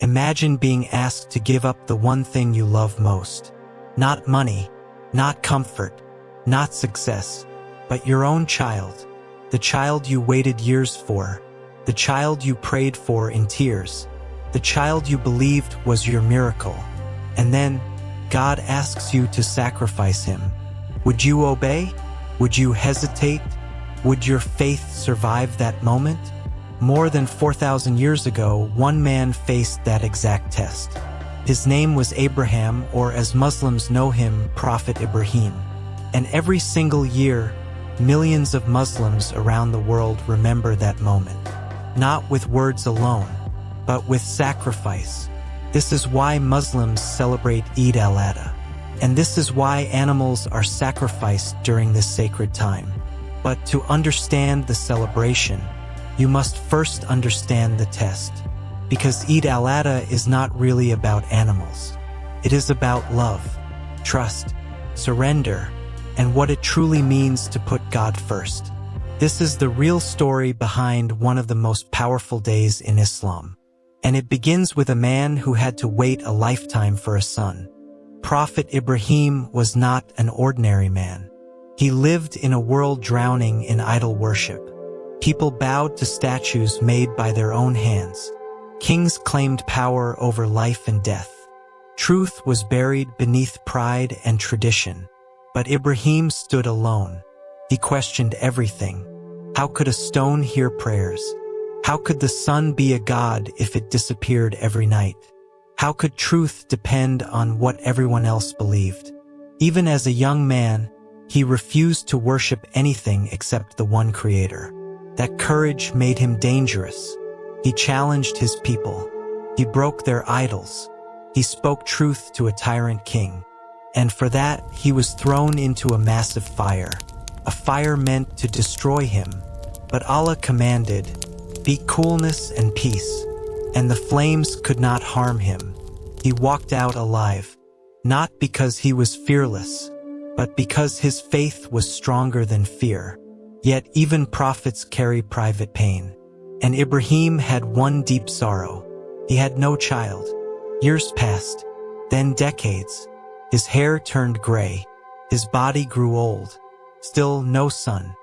Imagine being asked to give up the one thing you love most. Not money, not comfort, not success, but your own child. The child you waited years for. The child you prayed for in tears. The child you believed was your miracle. And then, God asks you to sacrifice him. Would you obey? Would you hesitate? Would your faith survive that moment? More than 4,000 years ago, one man faced that exact test. His name was Abraham, or as Muslims know him, Prophet Ibrahim. And every single year, millions of Muslims around the world remember that moment. Not with words alone, but with sacrifice. This is why Muslims celebrate Eid al-Adha. And this is why animals are sacrificed during this sacred time. But to understand the celebration, you must first understand the test. Because Eid al-Adha is not really about animals. It is about love, trust, surrender, and what it truly means to put God first. This is the real story behind one of the most powerful days in Islam. And it begins with a man who had to wait a lifetime for a son. Prophet Ibrahim was not an ordinary man. He lived in a world drowning in idol worship. People bowed to statues made by their own hands. Kings claimed power over life and death. Truth was buried beneath pride and tradition. But Ibrahim stood alone. He questioned everything. How could a stone hear prayers? How could the sun be a god if it disappeared every night? How could truth depend on what everyone else believed? Even as a young man, he refused to worship anything except the one Creator. That courage made him dangerous. He challenged his people. He broke their idols. He spoke truth to a tyrant king. And for that, he was thrown into a massive fire. A fire meant to destroy him. But Allah commanded, "Be coolness and peace." And the flames could not harm him. He walked out alive. Not because he was fearless, but because his faith was stronger than fear. Yet even prophets carry private pain. And Ibrahim had one deep sorrow. He had no child. Years passed, then decades. His hair turned gray. His body grew old. Still no son.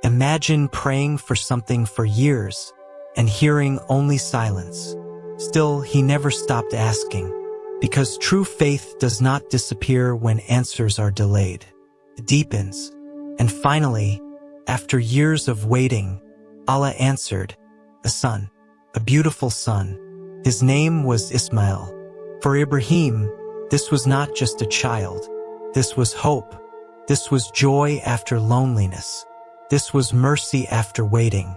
Imagine praying for something for years and hearing only silence. Still, he never stopped asking. Because true faith does not disappear when answers are delayed. It deepens. And finally, after years of waiting, Allah answered, a son, a beautiful son. His name was Ismail. For Ibrahim, this was not just a child. This was hope. This was joy after loneliness. This was mercy after waiting.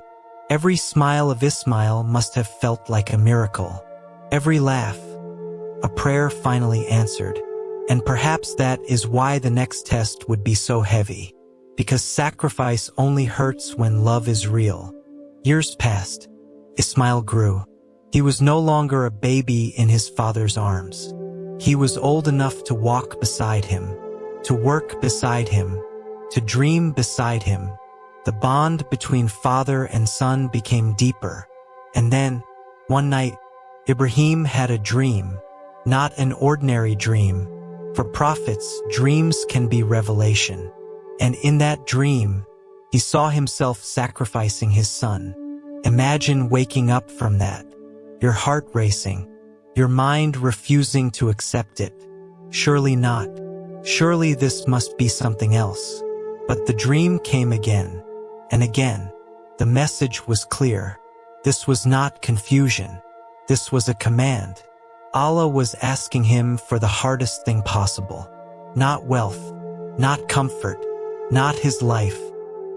Every smile of Ismail must have felt like a miracle. Every laugh, a prayer finally answered. And perhaps that is why the next test would be so heavy. Because sacrifice only hurts when love is real. Years passed. Ismail grew. He was no longer a baby in his father's arms. He was old enough to walk beside him, to work beside him, to dream beside him. The bond between father and son became deeper. And then, one night, Ibrahim had a dream. Not an ordinary dream. For prophets, dreams can be revelation. And in that dream, he saw himself sacrificing his son. Imagine waking up from that. Your heart racing. Your mind refusing to accept it. Surely not. Surely this must be something else. But the dream came again. And again. The message was clear. This was not confusion. This was a command. Allah was asking him for the hardest thing possible. Not wealth. Not comfort. Not his life.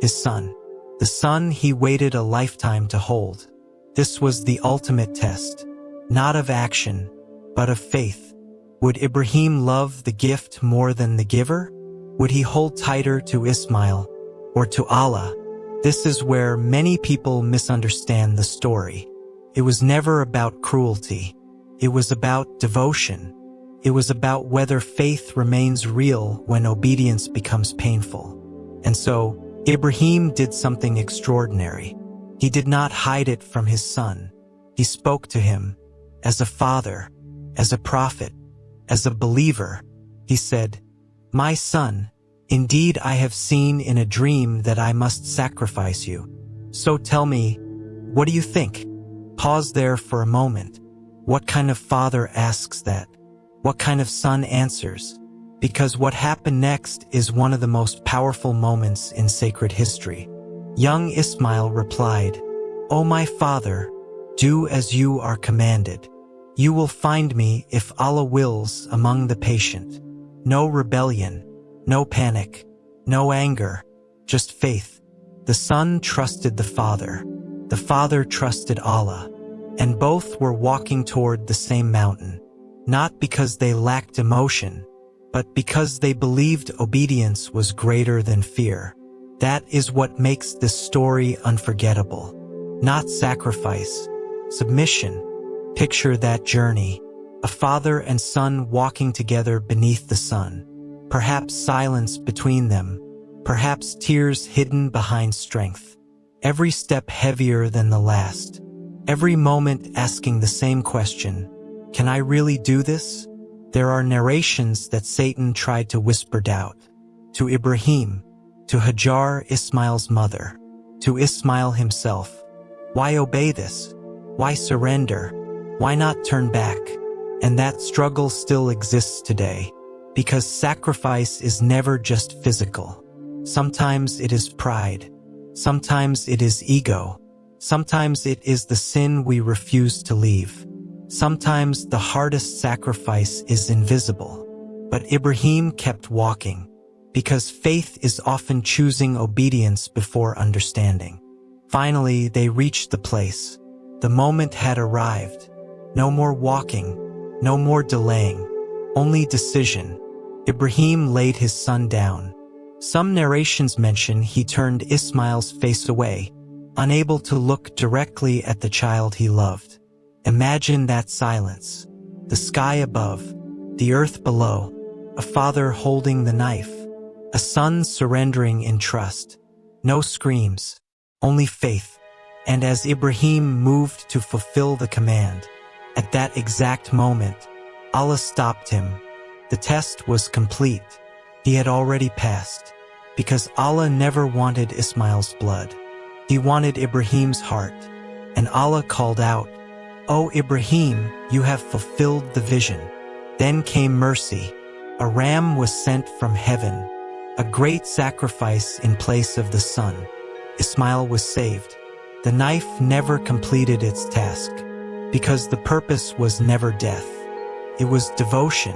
His son. The son he waited a lifetime to hold. This was the ultimate test. Not of action, but of faith. Would Ibrahim love the gift more than the giver? Would he hold tighter to Ismail or to Allah? This is where many people misunderstand the story. It was never about cruelty. It was about devotion. It was about whether faith remains real when obedience becomes painful. And so, Ibrahim did something extraordinary. He did not hide it from his son. He spoke to him. as a father, as a prophet, as a believer, he said, "My son, indeed I have seen in a dream that I must sacrifice you. So tell me, what do you think?" Pause there for a moment. What kind of father asks that? What kind of son answers? Because what happened next is one of the most powerful moments in sacred history. Young Ismail replied, "O my father, do as you are commanded. You will find me, if Allah wills, among the patient. No rebellion, no panic, no anger, just faith." The son trusted the father trusted Allah, and both were walking toward the same mountain, not because they lacked emotion, but because they believed obedience was greater than fear. That is what makes this story unforgettable. Not sacrifice, submission. Picture that journey, a father and son walking together beneath the sun. Perhaps silence between them, perhaps tears hidden behind strength. Every step heavier than the last. Every moment asking the same question, can I really do this? There are narrations that Satan tried to whisper doubt. To Ibrahim, to Hajar, Ismail's mother, to Ismail himself. Why obey this? Why surrender? Why not turn back? And that struggle still exists today, because sacrifice is never just physical. Sometimes it is pride. Sometimes it is ego. Sometimes it is the sin we refuse to leave. Sometimes the hardest sacrifice is invisible. But Ibrahim kept walking, because faith is often choosing obedience before understanding. Finally, they reached the place. The moment had arrived. No more walking, no more delaying, only decision. Ibrahim laid his son down. Some narrations mention he turned Ismail's face away, unable to look directly at the child he loved. Imagine that silence. The sky above, the earth below, a father holding the knife, a son surrendering in trust. No screams, only faith. And as Ibrahim moved to fulfill the command, at that exact moment, Allah stopped him. The test was complete. He had already passed, because Allah never wanted Ismail's blood. He wanted Ibrahim's heart, and Allah called out, "O Ibrahim, you have fulfilled the vision." Then came mercy. A ram was sent from heaven, a great sacrifice in place of the son. Ismail was saved. The knife never completed its task, because the purpose was never death. It was devotion.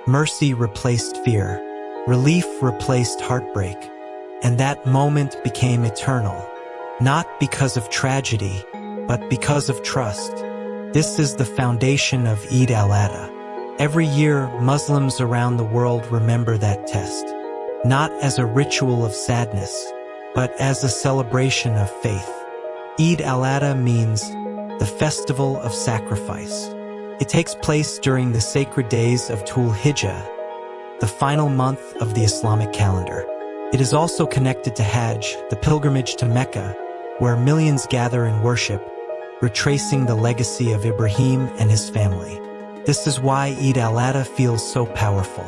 Mercy replaced fear. Relief replaced heartbreak. And that moment became eternal, not because of tragedy, but because of trust. This is the foundation of Eid al-Adha. Every year, Muslims around the world remember that test, not as a ritual of sadness, but as a celebration of faith. Eid al-Adha means the festival of sacrifice. It takes place during the sacred days of Dhul-Hijjah, the final month of the Islamic calendar. It is also connected to Hajj, the pilgrimage to Mecca, where millions gather in worship, retracing the legacy of Ibrahim and his family. This is why Eid al-Adha feels so powerful.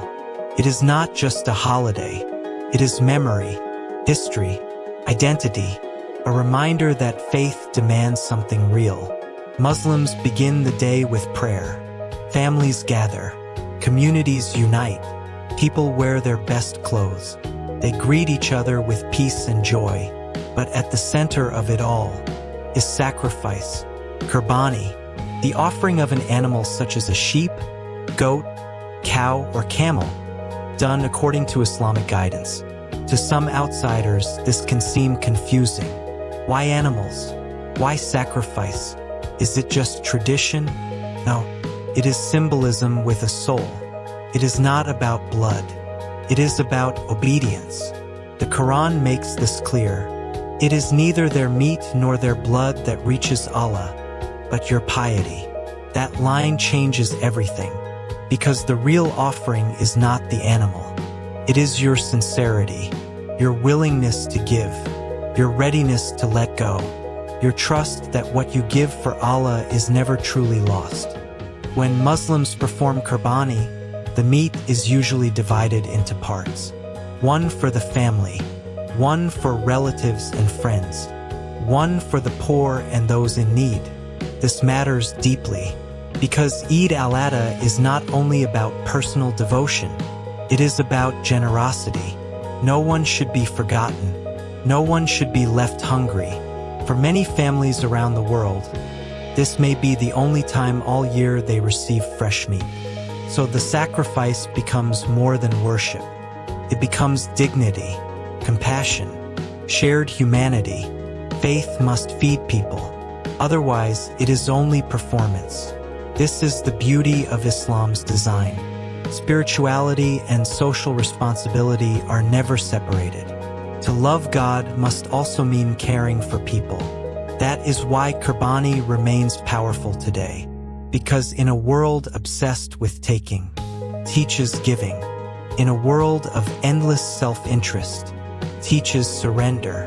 It is not just a holiday. It is memory, history, identity, a reminder that faith demands something real. Muslims begin the day with prayer. Families gather. Communities unite. People wear their best clothes. They greet each other with peace and joy. But at the center of it all is sacrifice, Qurbani, the offering of an animal such as a sheep, goat, cow, or camel, done according to Islamic guidance. To some outsiders, this can seem confusing. Why animals? Why sacrifice? Is it just tradition? No, it is symbolism with a soul. It is not about blood. It is about obedience. The Quran makes this clear. It is neither their meat nor their blood that reaches Allah, but your piety. That line changes everything, because the real offering is not the animal. It is your sincerity, your willingness to give, your readiness to let go, your trust that what you give for Allah is never truly lost. When Muslims perform Qurbani, the meat is usually divided into parts. One for the family, one for relatives and friends, one for the poor and those in need. This matters deeply because Eid al-Adha is not only about personal devotion, it is about generosity. No one should be forgotten. No one should be left hungry. For many families around the world, this may be the only time all year they receive fresh meat. So the sacrifice becomes more than worship. It becomes dignity, compassion, shared humanity. Faith must feed people. Otherwise, it is only performance. This is the beauty of Islam's design. Spirituality and social responsibility are never separated. To love God must also mean caring for people. That is why Qurbani remains powerful today. Because in a world obsessed with taking, teaches giving. In a world of endless self-interest, teaches surrender.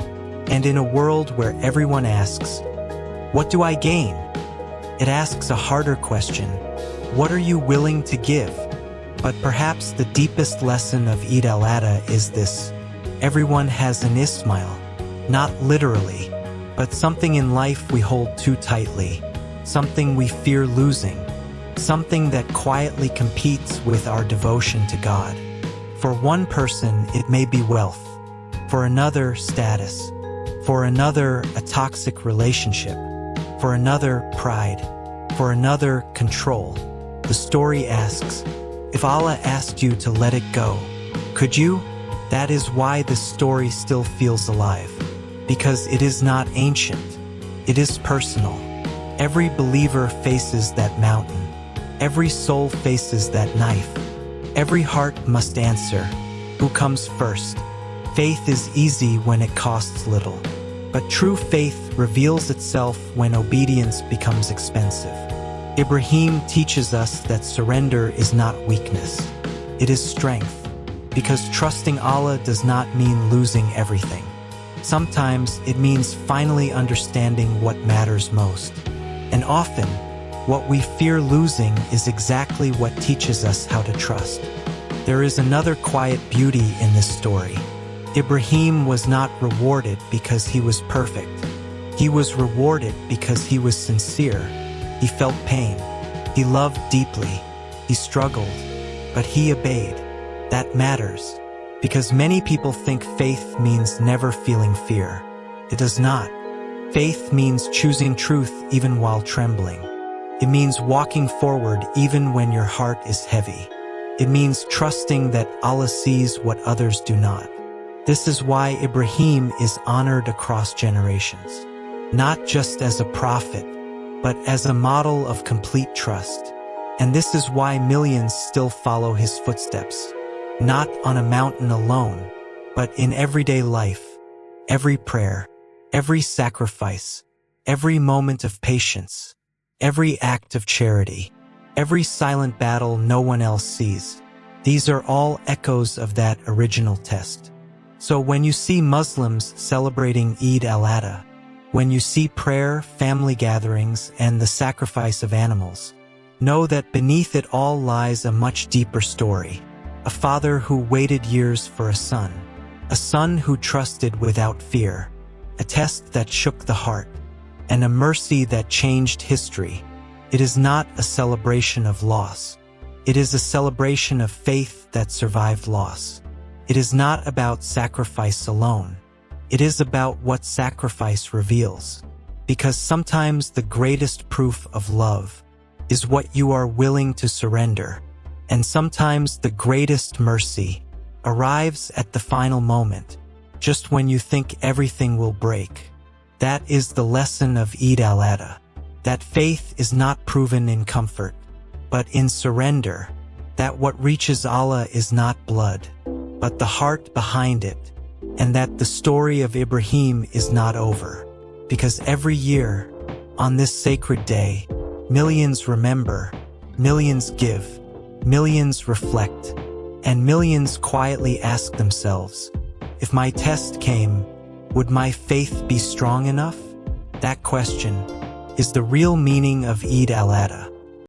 And in a world where everyone asks, "What do I gain?" it asks a harder question: what are you willing to give? But perhaps the deepest lesson of Eid al-Adha is this: everyone has an Ismail, not literally, but something in life we hold too tightly, something we fear losing, something that quietly competes with our devotion to God. For one person, it may be wealth. For another, status. For another, a toxic relationship. For another, pride. For another, control. The story asks, if Allah asked you to let it go, could you? That is why this story still feels alive. Because it is not ancient. It is personal. Every believer faces that mountain. Every soul faces that knife. Every heart must answer, who comes first? Faith is easy when it costs little. But true faith reveals itself when obedience becomes expensive. Ibrahim teaches us that surrender is not weakness. It is strength. Because trusting Allah does not mean losing everything. Sometimes it means finally understanding what matters most. And often, what we fear losing is exactly what teaches us how to trust. There is another quiet beauty in this story. Ibrahim was not rewarded because he was perfect. He was rewarded because he was sincere. He felt pain. He loved deeply. He struggled. But he obeyed. That matters. Because many people think faith means never feeling fear. It does not. Faith means choosing truth even while trembling. It means walking forward even when your heart is heavy. It means trusting that Allah sees what others do not. This is why Ibrahim is honored across generations. Not just as a prophet, but as a model of complete trust. And this is why millions still follow his footsteps. Not on a mountain alone, but in everyday life. Every prayer, every sacrifice, every moment of patience, every act of charity, every silent battle no one else sees. These are all echoes of that original test. So when you see Muslims celebrating Eid al-Adha, when you see prayer, family gatherings, and the sacrifice of animals, know that beneath it all lies a much deeper story. A father who waited years for a son who trusted without fear, a test that shook the heart, and a mercy that changed history. It is not a celebration of loss. It is a celebration of faith that survived loss. It is not about sacrifice alone. It is about what sacrifice reveals. Because sometimes the greatest proof of love is what you are willing to surrender. And sometimes the greatest mercy arrives at the final moment, just when you think everything will break. That is the lesson of Eid al-Adha. That faith is not proven in comfort, but in surrender. That what reaches Allah is not blood, but the heart behind it. And that the story of Ibrahim is not over. Because every year, on this sacred day, millions remember, millions give, millions reflect, and millions quietly ask themselves, if my test came, would my faith be strong enough? That question is the real meaning of Eid al-Adha.